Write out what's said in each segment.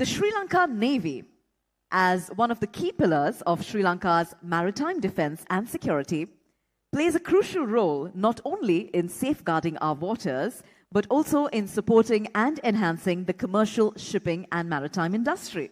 The Sri Lanka Navy, as one of the key pillars of Sri Lanka's maritime defense and security, plays a crucial role not only in safeguarding our waters, but also in supporting and enhancing the commercial shipping and maritime industry.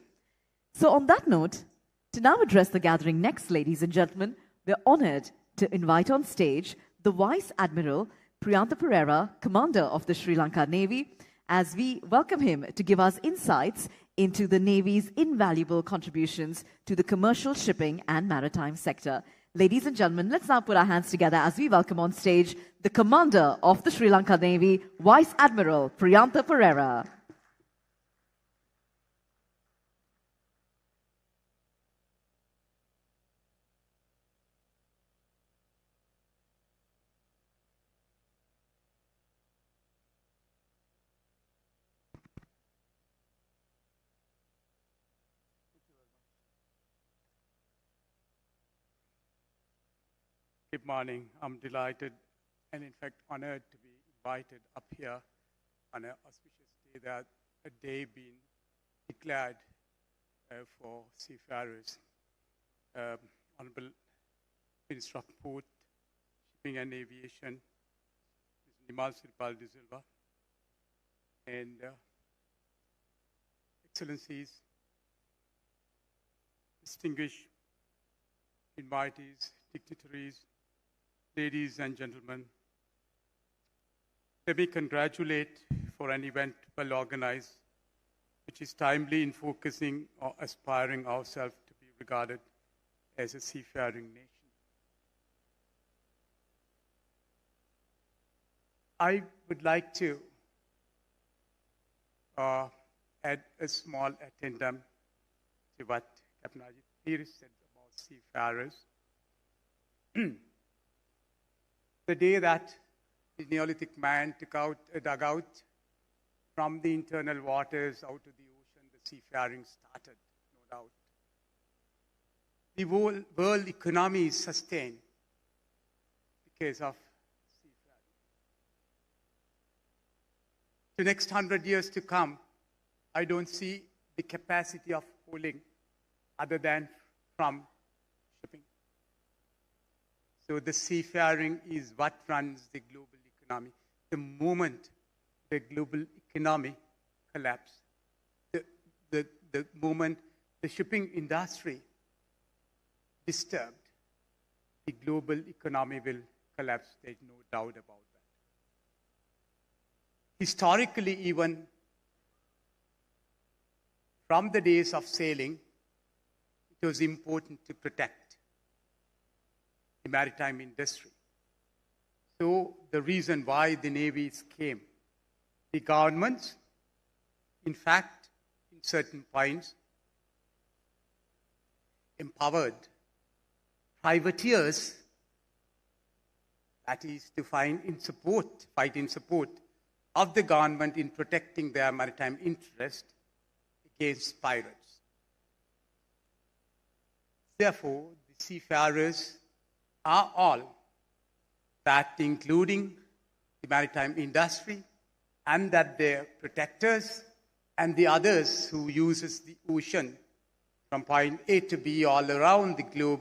So on that note, to now address the gathering next, ladies and gentlemen, we're honored to invite on stage the Vice Admiral Priyantha Perera, Commander of the Sri Lanka Navy, as we welcome him to give us insights into the Navy's invaluable contributions to the commercial shipping and maritime sector. Ladies and gentlemen, let's now put our hands together as we welcome on stage the Commander of the Sri Lanka Navy, Vice Admiral Priyantha Perera. Good morning. I'm delighted and in fact honored to be invited up here on an auspicious day, that a day being declared for seafarers. Honorable Minister of Port, Shipping and Aviation, Mr. Nimal Sirpal de Silva, and Excellencies, distinguished invitees, dignitaries, ladies and gentlemen, let me congratulate for an event well organized, which is timely in focusing or aspiring ourselves to be regarded as a seafaring nation. I would like to add a small addendum to what Captain Ajit Peer said about seafarers. The day that the Neolithic man took out a dugout from the internal waters out to the ocean, the seafaring started, no doubt. The whole world economy is sustained because of seafaring. The next 100 years to come, I don't see the capacity of holding other than from shipping. So the seafaring is what runs the global economy. The moment the global economy collapses, the moment the shipping industry disturbed, the global economy will collapse. There's no doubt about that. Historically, even from the days of sailing, it was important to protect the maritime industry. So the reason why the navies came, the governments, in fact, in certain points, empowered privateers, that is to fight in support of the government in protecting their maritime interest against pirates. Therefore, the seafarers are all, that including the maritime industry, and that their protectors and the others who uses the ocean from point A to B all around the globe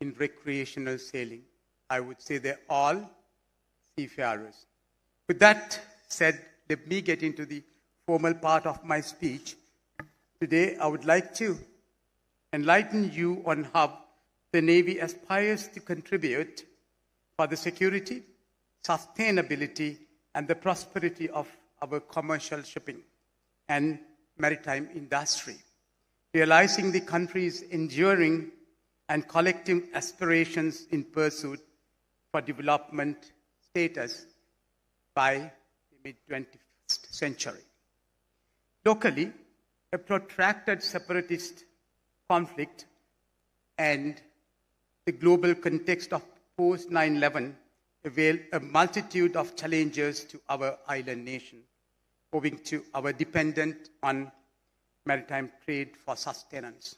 in recreational sailing. I would say they're all seafarers. With that said, let me get into the formal part of my speech. Today, I would like to enlighten you on how the Navy aspires to contribute for the security, sustainability, and the prosperity of our commercial shipping and maritime industry, realizing the country's enduring and collective aspirations in pursuit for development status by the mid-21st century. Locally, a protracted separatist conflict and the global context of post 9/11 avail a multitude of challenges to our island nation, owing to our dependence on maritime trade for sustenance.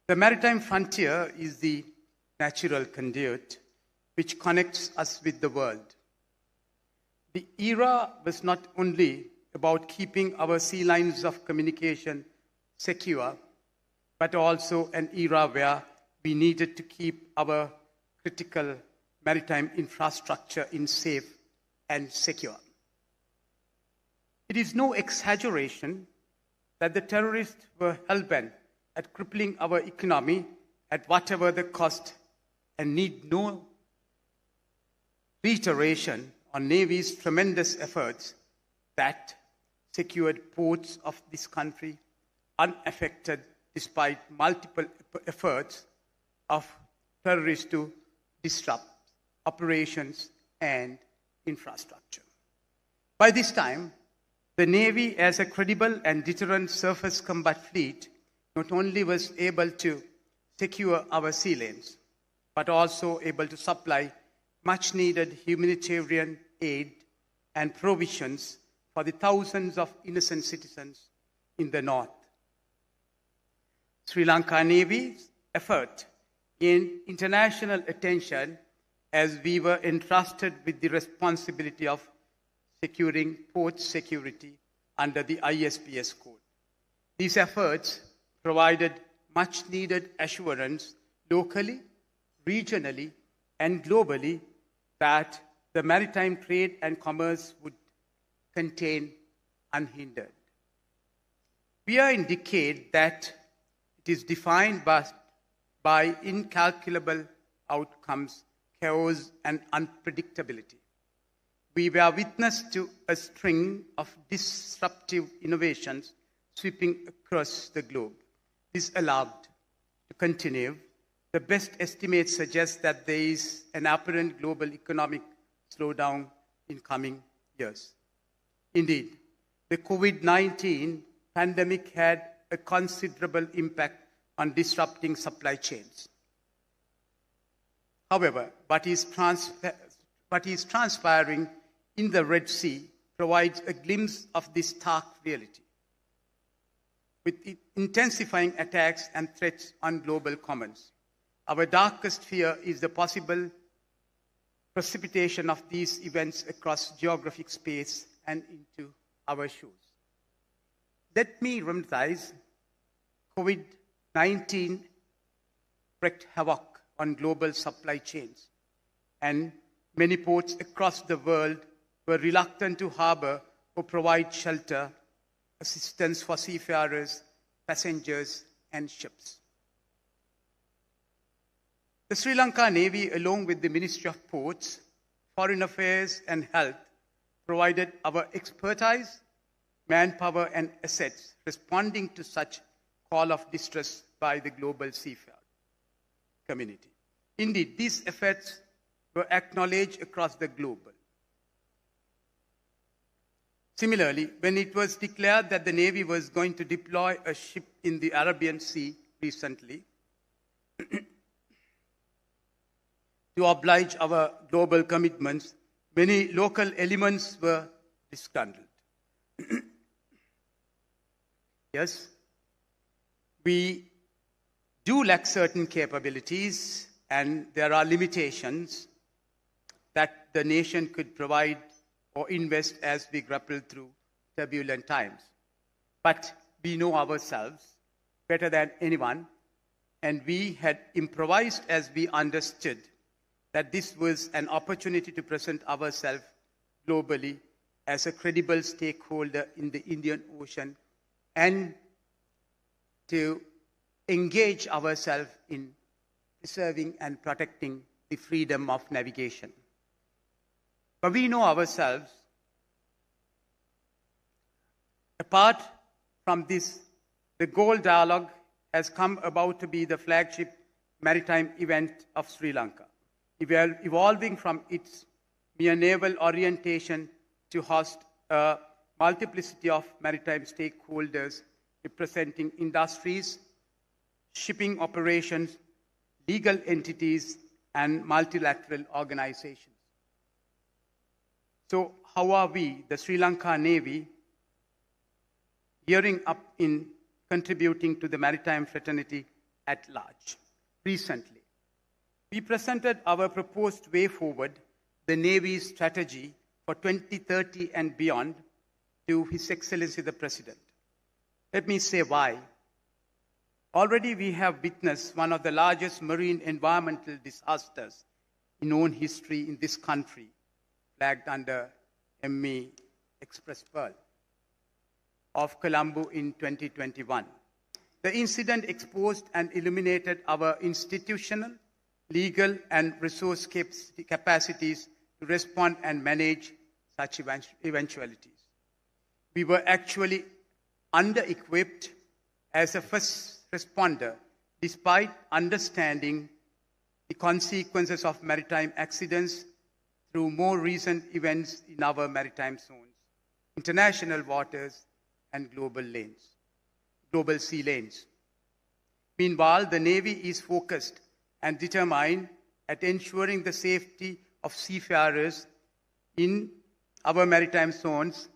The maritime frontier is the natural conduit which connects us with the world. The era was not only about keeping our sea lines of communication secure, but also an era where we needed to keep our critical maritime infrastructure in safe and secure. It is no exaggeration that the terrorists were hell-bent at crippling our economy at whatever the cost, and need no reiteration on Navy's tremendous efforts that secured ports of this country unaffected despite multiple efforts of terrorists to disrupt operations and infrastructure. By this time, the Navy, as a credible and deterrent surface combat fleet, not only was able to secure our sea lanes, but also able to supply much-needed humanitarian aid and provisions for the thousands of innocent citizens in the north. Sri Lanka Navy's effort gained international attention as we were entrusted with the responsibility of securing port security under the ISPS code. These efforts provided much-needed assurance locally, regionally, and globally that the maritime trade and commerce would contain unhindered. We are in a decade that it is defined by incalculable outcomes, chaos, and unpredictability. We were witness to a string of disruptive innovations sweeping across the globe. This allowed to continue. The best estimates suggest that there is an apparent global economic slowdown in coming years. Indeed, the COVID-19 pandemic had a considerable impact on disrupting supply chains. However, what is transpiring in the Red Sea provides a glimpse of this stark reality. With intensifying attacks and threats on global commons, our darkest fear is the possible precipitation of these events across geographic space and into our shores. Let me emphasize, COVID-19 wreaked havoc on global supply chains, and many ports across the world were reluctant to harbor or provide shelter, assistance for seafarers, passengers, and ships. The Sri Lanka Navy, along with the Ministry of Ports, Foreign Affairs, and Health, provided our expertise, manpower, and assets responding to such call of distress by the global seafarer community. Indeed, these efforts were acknowledged across the globe. Similarly, when it was declared that the Navy was going to deploy a ship in the Arabian Sea recently, to oblige our global commitments, many local elements were disgruntled. Yes, we do lack certain capabilities, and there are limitations that the nation could provide or invest as we grapple through turbulent times. But we know ourselves better than anyone, and we had improvised as we understood that this was an opportunity to present ourselves globally as a credible stakeholder in the Indian Ocean and to engage ourselves in preserving and protecting the freedom of navigation. But we know ourselves, apart from this, the Goal Dialogue has come about to be the flagship maritime event of Sri Lanka, evolving from its mere naval orientation to host a multiplicity of maritime stakeholders representing industries, shipping operations, legal entities, and multilateral organizations. So how are we, the Sri Lanka Navy, gearing up in contributing to the maritime fraternity at large? Recently, we presented our proposed way forward, the Navy's strategy for 2030 and beyond, to His Excellency the President. Let me say why. Already we have witnessed one of the largest marine environmental disasters in known history in this country, flagged under ME Express Pearl of Colombo in 2021. The incident exposed and illuminated our institutional, legal, and resource capacities to respond and manage such eventualities. We were actually under-equipped as a first responder, despite understanding the consequences of maritime accidents through more recent events in our maritime zones, international waters, and global sea lanes. Meanwhile, the Navy is focused and determined at ensuring the safety of seafarers in our maritime zones.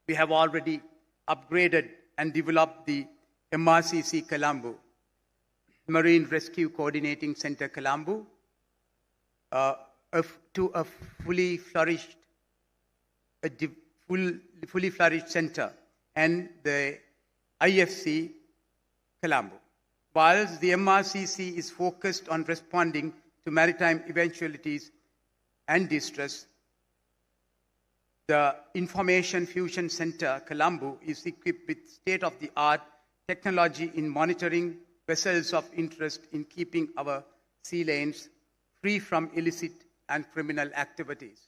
We have already upgraded and developed the MRCC Colombo, Marine Rescue Coordinating Center Colombo, to a fully flourished center, and the IFC Colombo. Whilst the MRCC is focused on responding to maritime eventualities and distress, the Information Fusion Center Colombo is equipped with state-of-the-art technology in monitoring vessels of interest in keeping our sea lanes free from illicit and criminal activities.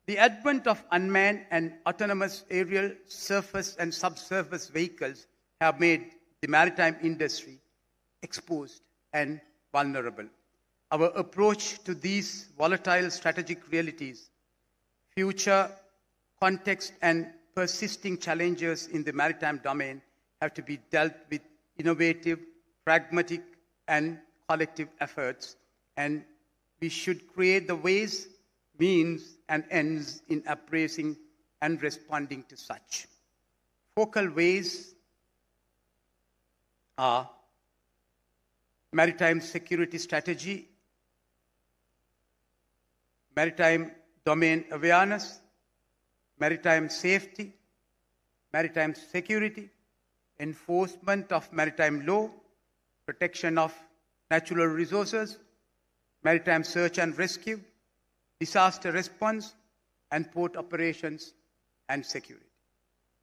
The advent of unmanned and autonomous aerial, surface, and subsurface vehicles have made the maritime industry exposed and vulnerable. Our approach to these volatile strategic realities, future context, and persisting challenges in the maritime domain have to be dealt with innovative, pragmatic, and collective efforts, and we should create the ways, means, and ends in appraising and responding to such. Focal ways are maritime security strategy, maritime domain awareness, maritime safety, maritime security, enforcement of maritime law, protection of natural resources, maritime search and rescue, disaster response, and port operations and security.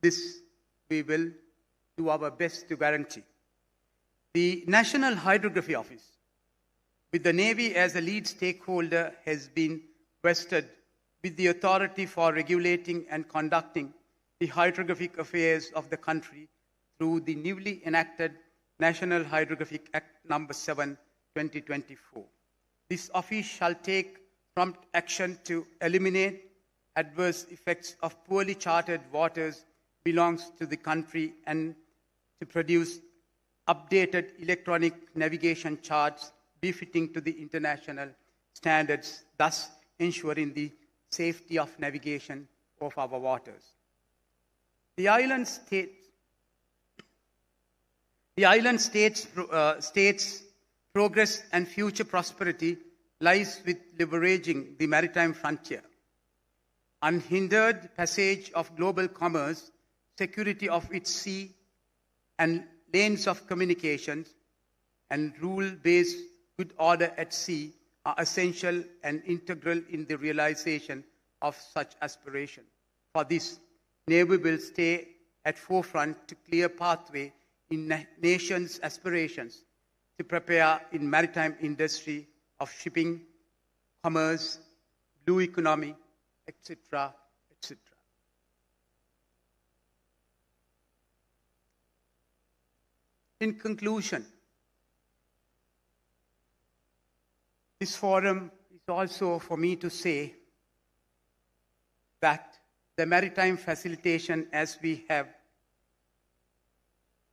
This we will do our best to guarantee. The National Hydrography Office, with the Navy as a lead stakeholder, has been vested with the authority for regulating and conducting the hydrographic affairs of the country through the newly enacted National Hydrographic Act No. 7, 2024. This office shall take prompt action to eliminate adverse effects of poorly charted waters belongs to the country and to produce updated electronic navigation charts befitting to the international standards, thus ensuring the safety of navigation of our waters. The island states' progress and future prosperity lies with leveraging the maritime frontier. Unhindered passage of global commerce, security of its sea and lanes of communications, and rule-based good order at sea are essential and integral in the realization of such aspiration. For this, Navy will stay at forefront to clear pathway in nations' aspirations to prepare in maritime industry of shipping, commerce, blue economy, etc., etc. In conclusion, this forum is also for me to say that the maritime facilitation, as we have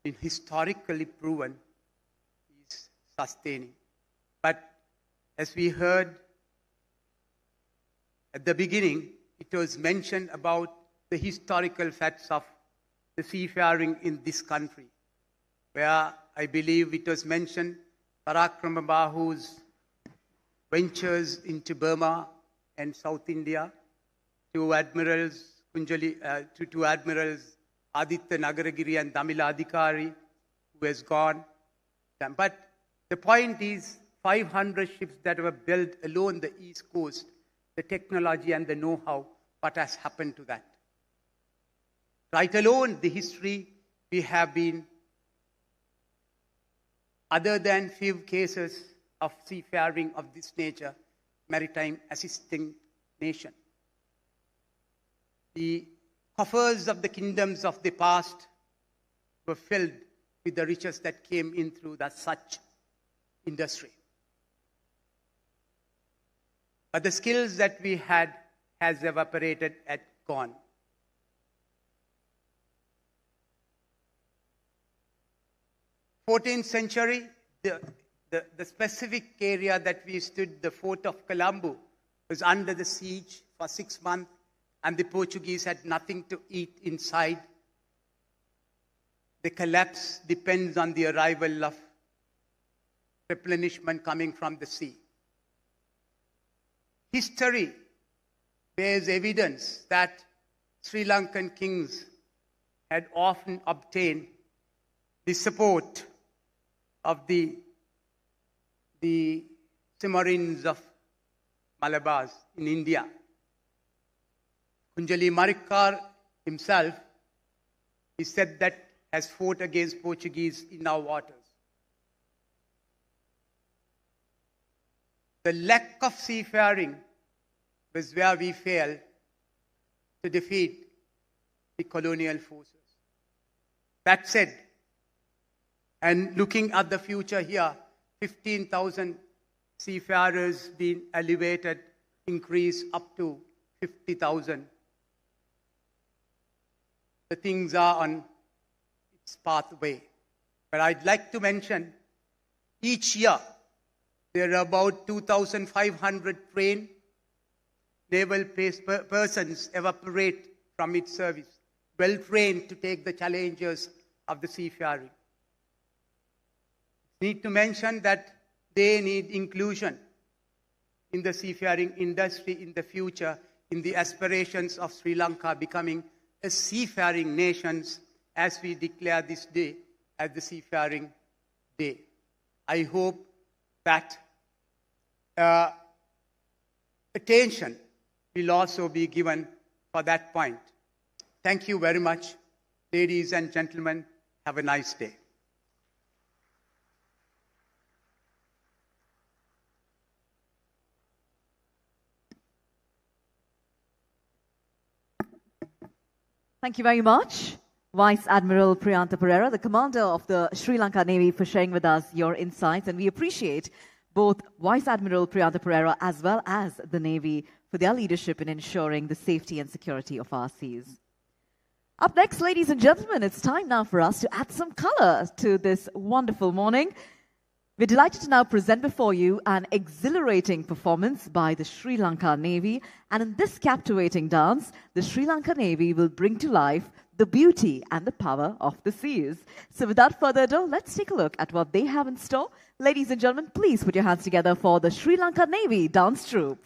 been historically proven, is sustaining. But as we heard at the beginning, it was mentioned about the historical facts of the seafaring in this country, where I believe it was mentioned Parakrama Bahu's ventures into Burma and South India, to Admirals to Admirals Aditya Nagaragiri and Damila Adhikari, who has gone. But the point is, 500 ships that were built alone the East Coast, the technology and the know-how, what has happened to that? Right alone, the history we have been, other than few cases of seafaring of this nature, maritime assisting nation. The coffers of the kingdoms of the past were filled with the riches that came in through that such industry. But the skills that we had has evaporated and gone. In the 14th century, the specific area that we stood, the fort of Colombo, was under the siege for 6 months, and the Portuguese had nothing to eat inside. The collapse depends on the arrival of replenishment coming from the sea. History bears evidence that Sri Lankan kings had often obtained the support of the Cimmerians of Malabar in India. Kunjali Marikkar himself, he said that has fought against Portuguese in our waters. The lack of seafaring was where we failed to defeat the colonial forces. That said, and looking at the future here, 15,000 seafarers being elevated, increased up to 50,000. The things are on its pathway. But I'd like to mention, each year, there are about 2,500 trained naval persons evaporate from its service, well trained to take the challenges of the seafaring. Need to mention that they need inclusion in the seafaring industry in the future, in the aspirations of Sri Lanka becoming a seafaring nation, as we declare this day as the Seafaring Day. I hope that attention will also be given for that point. Thank you very much, ladies and gentlemen. Have a nice day. Thank you very much, Vice Admiral Priyantha Perera, the commander of the Sri Lanka Navy, for sharing with us your insights. And we appreciate both Vice Admiral Priyantha Perera as well as the Navy for their leadership in ensuring the safety and security of our seas. Up next, ladies and gentlemen, it's time now for us to add some color to this wonderful morning. We're delighted to now present before you an exhilarating performance by the Sri Lanka Navy. And in this captivating dance, the Sri Lanka Navy will bring to life the beauty and the power of the seas. So without further ado, let's take a look at what they have in store. Ladies and gentlemen, please put your hands together for the Sri Lanka Navy dance troupe.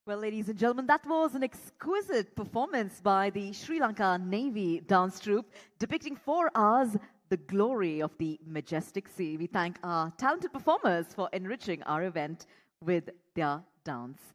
Well, ladies and gentlemen, that was an exquisite performance by the Sri Lanka Navy dance troupe, depicting for us the glory of the majestic sea. We thank our talented performers for enriching our event with their dance.